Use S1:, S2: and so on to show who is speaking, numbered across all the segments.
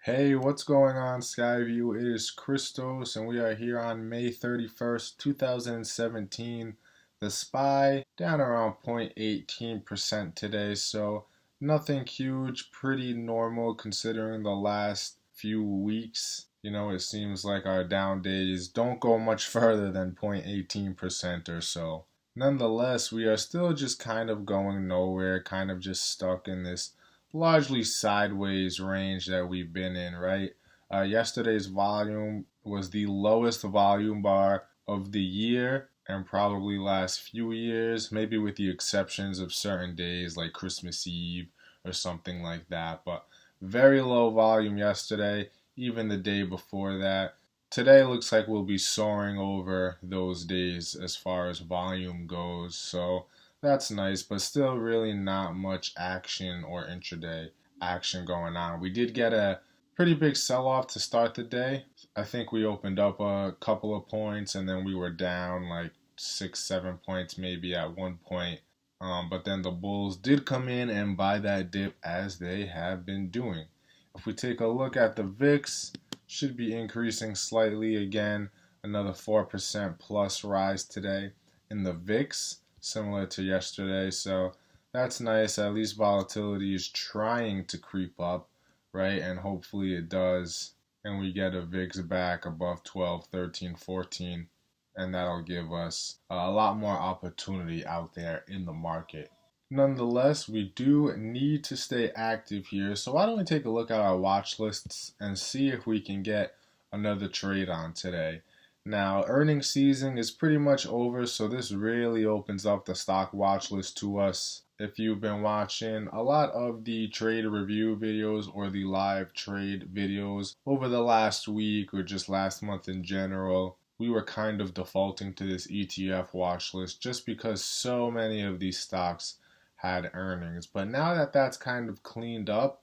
S1: Hey, what's going on, Skyview? It is Christos, and we are here on May 31st, 2017. The SPY down around 0.18% today, so nothing huge, pretty normal considering the last few weeks. It seems like our down days don't go much further than 0.18% or so. Nonetheless, we are still just kind of going nowhere, kind of just stuck in this largely sideways range that we've been in, right? Yesterday's volume was the lowest volume bar of the year and probably last few years, maybe with the exceptions of certain days like Christmas Eve or something like that. But very low volume yesterday, even the day before that. Today looks like we'll be soaring over those days as far as volume goes. So that's nice, but still really not much action or intraday action going on. We did get a pretty big sell-off to start the day. I think we opened up a couple of points and then we were down like 6, 7 points maybe at one point. But then the bulls did come in and buy that dip as they have been doing. If we take a look at the VIX, should be increasing slightly again, another 4% plus rise today in the VIX, similar to yesterday. So that's nice. At least volatility is trying to creep up, right? And hopefully it does. And we get a VIX back above 12, 13, 14. And that'll give us a lot more opportunity out there in the market. Nonetheless, we do need to stay active here. So why don't we take a look at our watch lists and see if we can get another trade on today. Now, earnings season is pretty much over, so this really opens up the stock watch list to us. If you've been watching a lot of the trade review videos or the live trade videos over the last week or just last month in general, we were kind of defaulting to this ETF watch list just because so many of these stocks had earnings. But now that that's kind of cleaned up,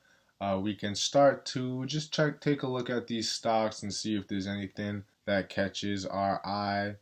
S1: we can start to just take a look at these stocks and see if there's anything that catches our eye.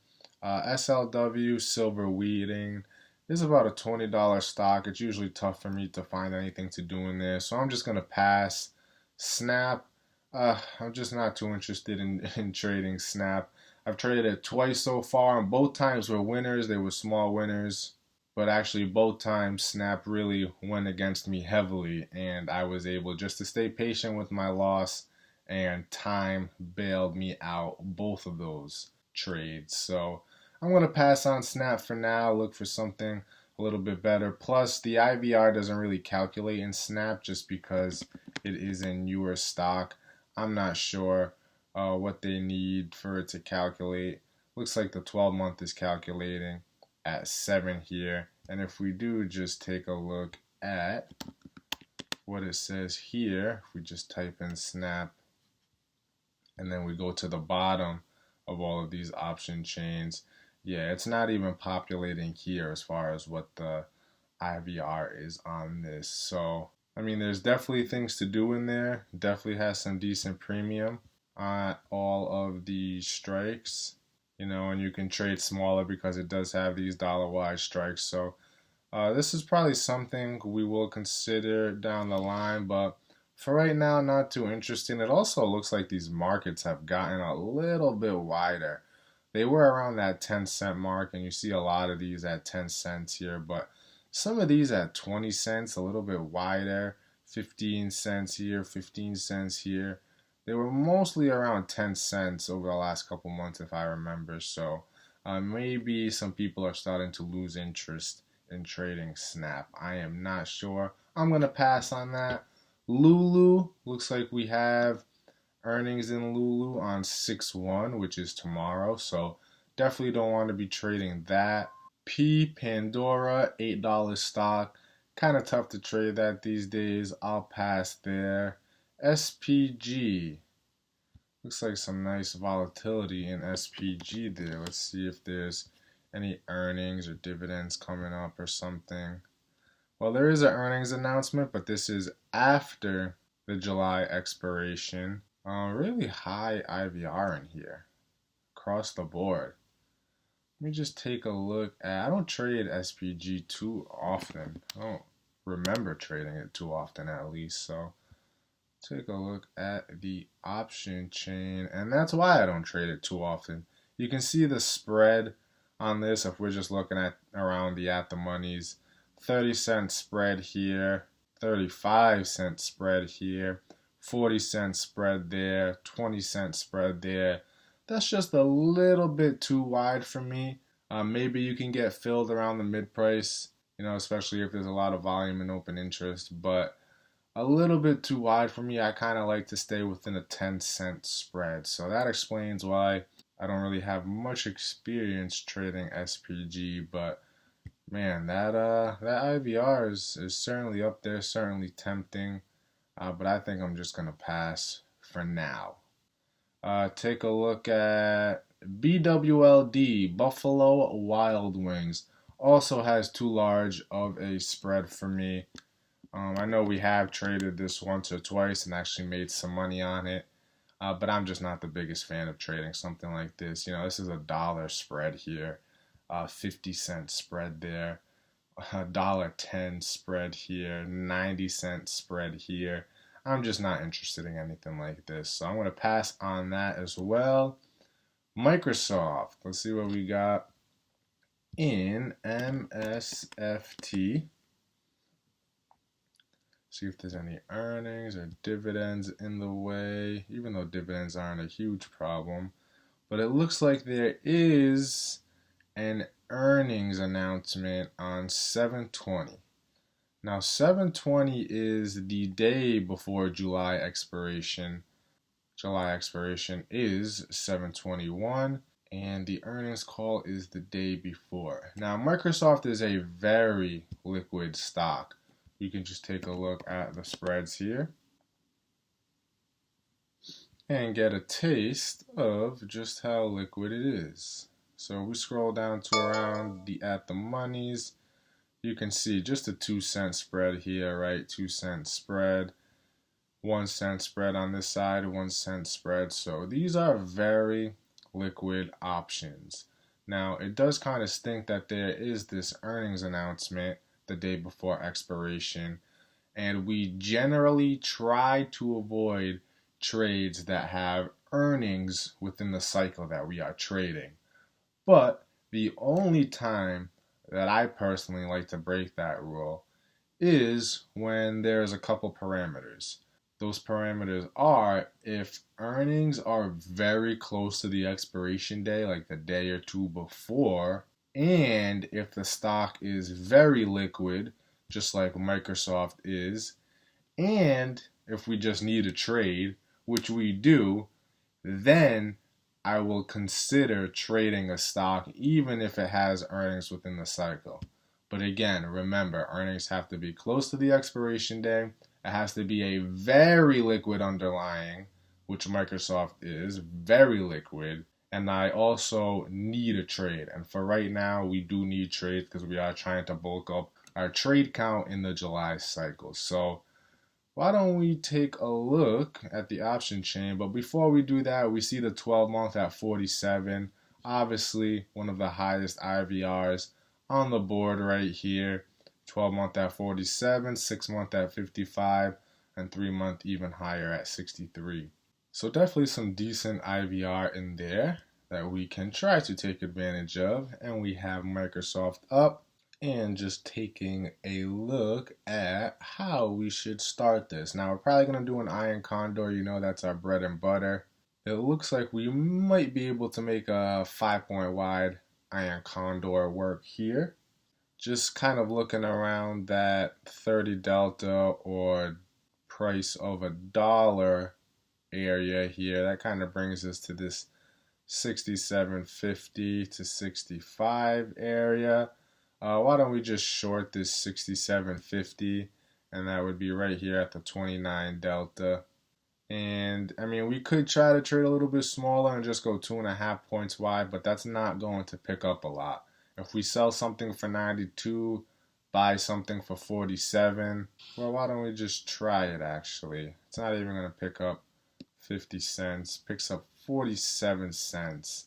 S1: SLW, Silver Wheating, is about a $20 stock. It's usually tough for me to find anything to do in there, so I'm just going to pass. Snap, I'm just not too interested in trading Snap. I've traded it twice so far, and both times were winners. They were small winners. But actually both times Snap really went against me heavily, and I was able just to stay patient with my loss, and time bailed me out both of those trades. So I'm going to pass on Snap for now, look for something a little bit better. Plus the IVR doesn't really calculate in Snap just because it is a newer stock. I'm not sure what they need for it to calculate. Looks like the 12-month is calculating at 7 here. And if we do just take a look at what it says here, if we just type in Snap and then we go to the bottom of all of these option chains, yeah, it's not even populating here as far as what the IVR is on this. So I mean, there's definitely things to do in there. Definitely has some decent premium on all of the strikes. And you can trade smaller because it does have these dollar-wise strikes. So this is probably something we will consider down the line, but for right now, not too interesting. It also looks like these markets have gotten a little bit wider. They were around that 10-cent mark, and you see a lot of these at 10 cents here, but some of these at 20 cents, a little bit wider, 15 cents here, 15 cents here. They were mostly around 10 cents over the last couple months, if I remember. So maybe some people are starting to lose interest in trading Snap. I am not sure. I'm going to pass on that. Lulu, looks like we have earnings in Lulu on 6/1, which is tomorrow. So definitely don't want to be trading that. Pandora, $8 stock. Kind of tough to trade that these days. I'll pass there. SPG. Looks like some nice volatility in SPG there. Let's see if there's any earnings or dividends coming up or something. Well, there is an earnings announcement, but this is after the July expiration. Really high IVR in here across the board. Let me just take a look at, I don't trade SPG too often. I don't remember trading it too often at least, so Take a look at the option chain, and that's why I don't trade it too often. You can see the spread on this if we're just looking at around the at the monies. 30-cent spread here, 35-cent spread here, 40-cent spread there, 20-cent spread there. That's just a little bit too wide for me. Maybe you can get filled around the mid price, especially if there's a lot of volume and open interest, but a little bit too wide for me. I kind of like to stay within a 10-cent spread. So that explains why I don't really have much experience trading SPG, but man, that IVR is certainly up there, certainly tempting. But I think I'm just gonna pass for now. Take a look at BWLD, Buffalo Wild Wings. Also has too large of a spread for me. I know we have traded this once or twice and actually made some money on it, but I'm just not the biggest fan of trading something like this. This is a dollar spread here, 50-cent spread there, $1.10 spread here, 90-cent spread here. I'm just not interested in anything like this, so I'm going to pass on that as well. Microsoft, let's see what we got in MSFT. See if there's any earnings or dividends in the way, even though dividends aren't a huge problem. But it looks like there is an earnings announcement on 7/20. Now 7/20 is the day before July expiration. July expiration is 7/21, and the earnings call is the day before. Now Microsoft is a very liquid stock. You can just take a look at the spreads here and get a taste of just how liquid it is. So we scroll down to around the at the monies. You can see just a 2-cent spread here, right? 2-cent spread, 1-cent spread on this side, 1-cent spread. So these are very liquid options. Now it does kind of stink that there is this earnings announcement the day before expiration, and we generally try to avoid trades that have earnings within the cycle that we are trading. But the only time that I personally like to break that rule is when there's a couple parameters. Those parameters are if earnings are very close to the expiration day, like the day or two before, and if the stock is very liquid, just like Microsoft is, and if we just need a trade, which we do, then I will consider trading a stock even if it has earnings within the cycle. But again, remember, earnings have to be close to the expiration day. It has to be a very liquid underlying, which Microsoft is, very liquid. And I also need a trade. And for right now, we do need trades because we are trying to bulk up our trade count in the July cycle. So why don't we take a look at the option chain? But before we do that, we see the 12-month at 47. Obviously, one of the highest IVRs on the board right here. 12-month at 47, 6-month at 55, and 3-month even higher at 63. So definitely some decent IVR in there that we can try to take advantage of. And we have Microsoft up. And just taking a look at how we should start this. Now we're probably going to do an Iron Condor. That's our bread and butter. It looks like we might be able to make a 5-point wide Iron Condor work here. Just kind of looking around that 30 delta or price of $1 area here. That kind of brings us to this 67.50 to 65 area. Why don't we just short this 67.50, and that would be right here at the 29 delta. And I mean, we could try to trade a little bit smaller and just go 2.5 points wide, but that's not going to pick up a lot. If we sell something for 92, buy something for 47, well, why don't we just try it actually? It's not even going to pick up 50 cents, picks up 47 cents.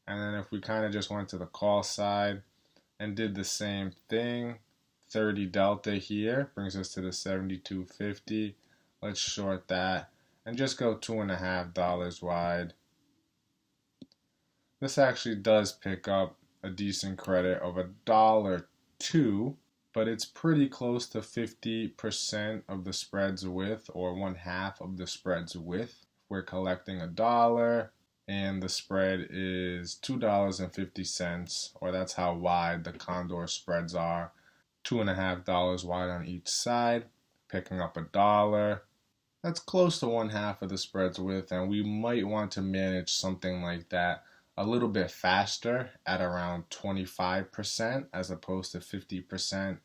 S1: And then if we kind of just went to the call side and did the same thing, 30 delta here brings us to the 72.50. Let's short that and just go $2.50 wide. This actually does pick up a decent credit of $1.02, but it's pretty close to 50% of the spread's width, or 1/2 of the spread's width. We're collecting $1 and the spread is $2.50, or that's how wide the Condor spreads are. $2.50 wide on each side, picking up $1. That's close to 1/2 of the spread's width, and we might want to manage something like that a little bit faster at around 25% as opposed to 50%.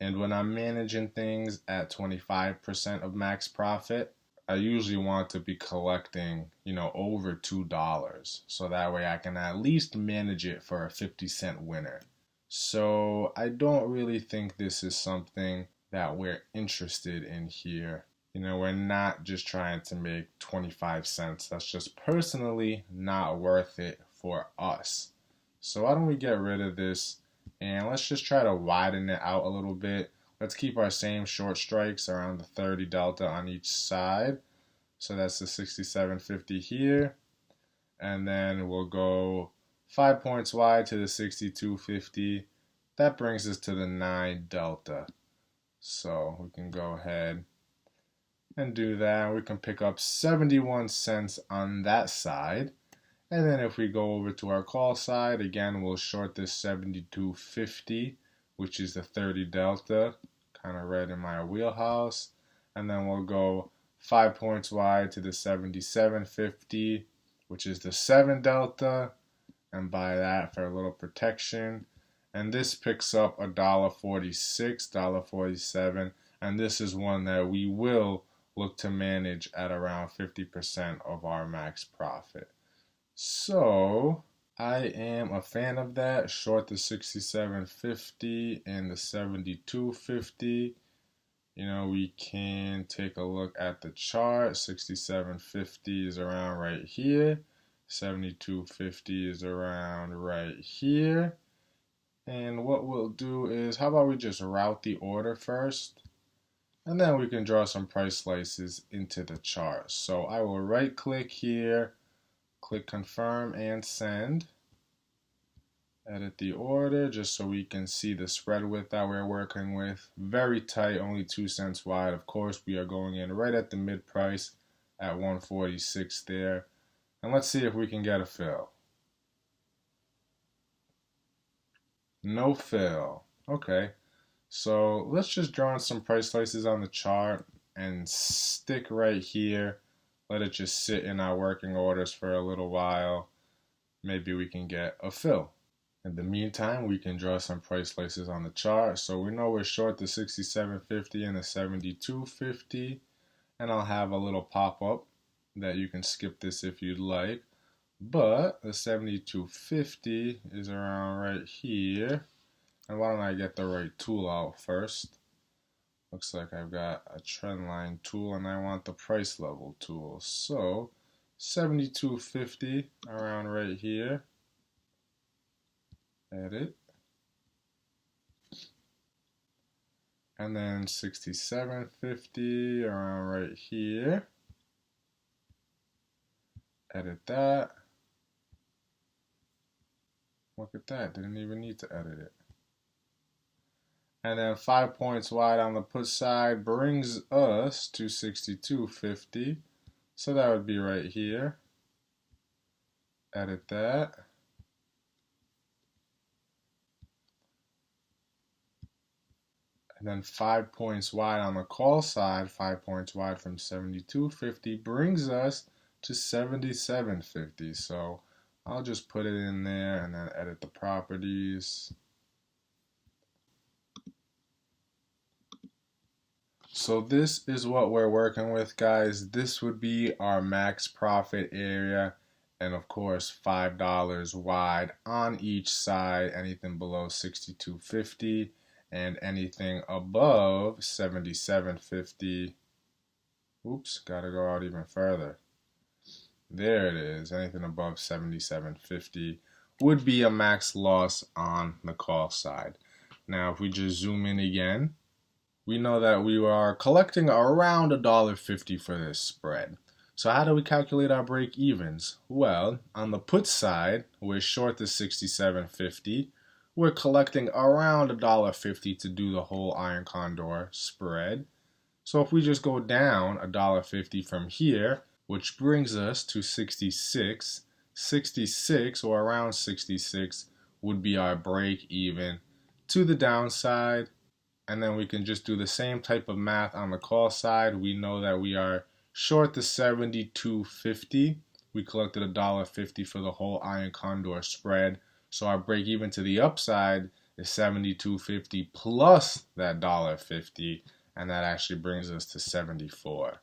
S1: And when I'm managing things at 25% of max profit, I usually want to be collecting, over $2. So that way I can at least manage it for a 50-cent winner. So I don't really think this is something that we're interested in here. We're not just trying to make 25 cents. That's just personally not worth it for us. So why don't we get rid of this and let's just try to widen it out a little bit. Let's keep our same short strikes around the 30 delta on each side. So that's the 67.50 here. And then we'll go 5 points wide to the 62.50. That brings us to the 9 delta. So we can go ahead and do that. We can pick up 71 cents on that side. And then if we go over to our call side, again, we'll short this 72.50, which is the 30 delta, kind of right in my wheelhouse. And then we'll go 5 points wide to the 77.50, which is the 7 delta, and buy that for a little protection. And this picks up $1.46, $1.47, and this is one that we will look to manage at around 50% of our max profit. So I am a fan of that. Short the 67.50 and the 72.50. We can take a look at the chart. 67.50 is around right here. 72.50 is around right here. And what we'll do is, how about we just route the order first? And then we can draw some price slices into the chart. So I will right click here, click confirm and send. Edit the order just so we can see the spread width that we're working with. Very tight, only 2 cents wide. Of course, we are going in right at the mid price at 146 there. And let's see if we can get a fill. No fill. Okay. So let's just draw in some price slices on the chart and stick right here. Let it just sit in our working orders for a little while. Maybe we can get a fill. In the meantime, we can draw some price slices on the chart. So we know we're short the 67.50 and the 72.50. And I'll have a little pop-up that you can skip this if you'd like. But the 72.50 is around right here. And why don't I get the right tool out first? Looks like I've got a trend line tool and I want the price level tool. So 72.50 around right here. Edit. And then 67.50 around right here. Edit that. Look at that, didn't even need to edit it. And then 5 points wide on the put side brings us to 62.50. So that would be right here. Edit that. And then 5 points wide on the call side, 5 points wide from 72.50 brings us to 77.50. So I'll just put it in there and then edit the properties. So this is what we're working with, guys. This would be our max profit area, and of course $5 wide on each side, anything below 62.50 and anything above 77.50. Oops, gotta go out even further. There it is. Anything above 77.50 would be a max loss on the call side. Now if we just zoom in again, we know that we are collecting around $1.50 for this spread. So how do we calculate our break evens? Well, on the put side, we're short the 67.50. We're collecting around $1.50 to do the whole Iron Condor spread. So if we just go down $1.50 from here, which brings us to 66, 66 or around 66 would be our break even to the downside. And then we can just do the same type of math on the call side. We know that we are short the 72.50. We collected $1.50 for the whole Iron Condor spread. So our break even to the upside is 72.50 plus that $1.50, and that actually brings us to 74.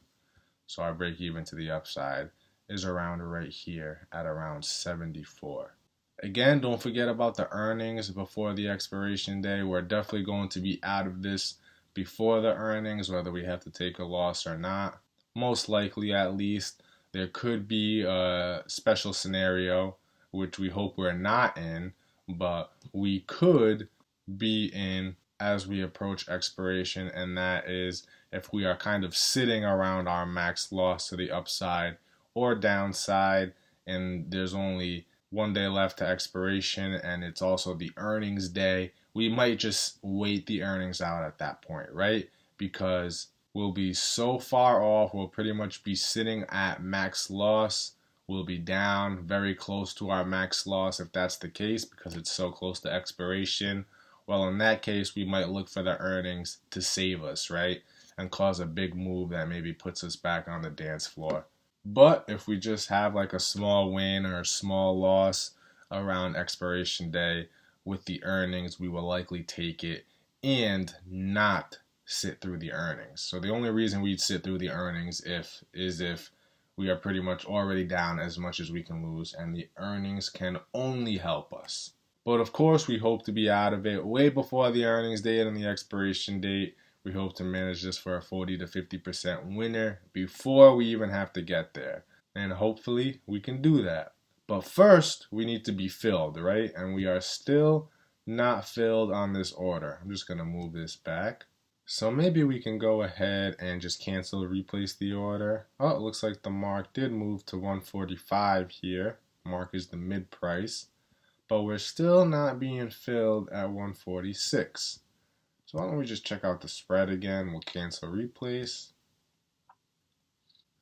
S1: So our break even to the upside is around right here at around 74. Again, don't forget about the earnings before the expiration day. We're definitely going to be out of this before the earnings, whether we have to take a loss or not. Most likely, at least, there could be a special scenario, which we hope we're not in, but we could be in as we approach expiration, and that is if we are kind of sitting around our max loss to the upside or downside, and there's only one day left to expiration, and it's also the earnings day. We might just wait the earnings out at that point, right? Because we'll be so far off, we'll pretty much be sitting at max loss. We'll be down very close to our max loss if that's the case, because it's so close to expiration. Well, in that case, we might look for the earnings to save us, right? And cause a big move that maybe puts us back on the dance floor. But if we just have like a small win or a small loss around expiration day with the earnings, we will likely take it and not sit through the earnings. So the only reason we'd sit through the earnings is if we are pretty much already down as much as we can lose, and the earnings can only help us. But of course, we hope to be out of it way before the earnings date and the expiration date. We hope to manage this for a 40 to 50% winner before we even have to get there. And hopefully we can do that. But first, we need to be filled, right? And we are still not filled on this order. I'm just going to move this back. So maybe we can go ahead and just cancel, replace the order. Oh, it looks like the mark did move to 145 here. Mark is the mid price. But we're still not being filled at 146. So why don't we just check out the spread again. We'll cancel, replace.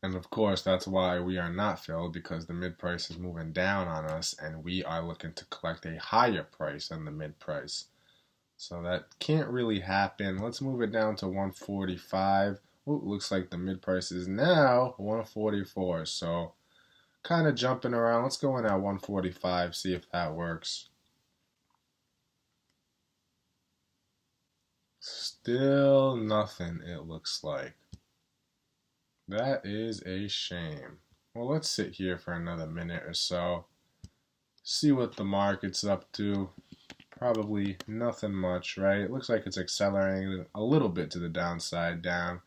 S1: And of course, that's why we are not filled, because the mid price is moving down on us and we are looking to collect a higher price than the mid price. So that can't really happen. Let's move it down to 145. Ooh, looks like the mid price is now 144. So kind of jumping around. Let's go in at 145, see if that works. Still nothing, it looks like. That is a shame. Well, let's sit here for another minute or so. See what the market's up to. Probably nothing much, right? It looks like it's accelerating a little bit to the downside, down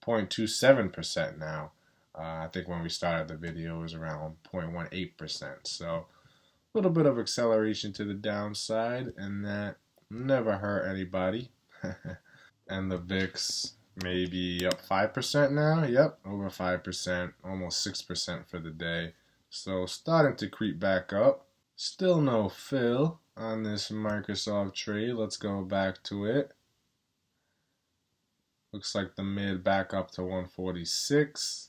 S1: 0.27% now. I think when we started the video it was around 0.18%. So a little bit of acceleration to the downside, and that never hurt anybody. And the VIX maybe up 5% now. Yep, over 5%, almost 6% for the day. So starting to creep back up. Still no fill on this Microsoft trade. Let's go back to it. Looks like the mid back up to 146.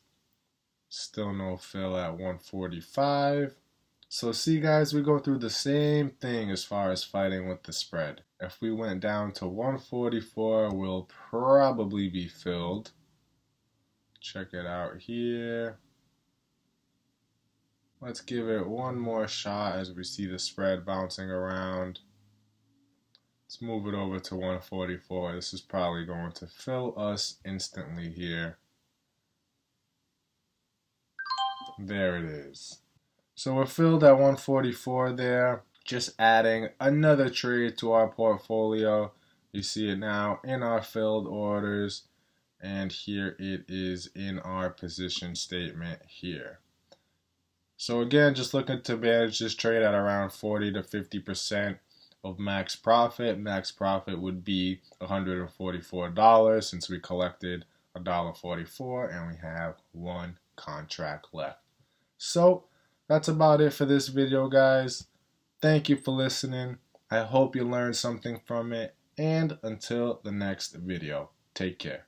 S1: Still no fill at 145. So see guys, we go through the same thing as far as fighting with the spread. If we went down to 144, we'll probably be filled. Check it out here. Let's give it one more shot as we see the spread bouncing around. Let's move it over to 144. This is probably going to fill us instantly here. There it is. So we're filled at 144 there. Just adding another trade to our portfolio. You see it now in our filled orders. And here it is in our position statement here. So again, just looking to manage this trade at around 40 to 50% of max profit. Max profit would be $144 since we collected $1.44 and we have one contract left. So that's about it for this video, guys. Thank you for listening. I hope you learned something from it, and until the next video, take care.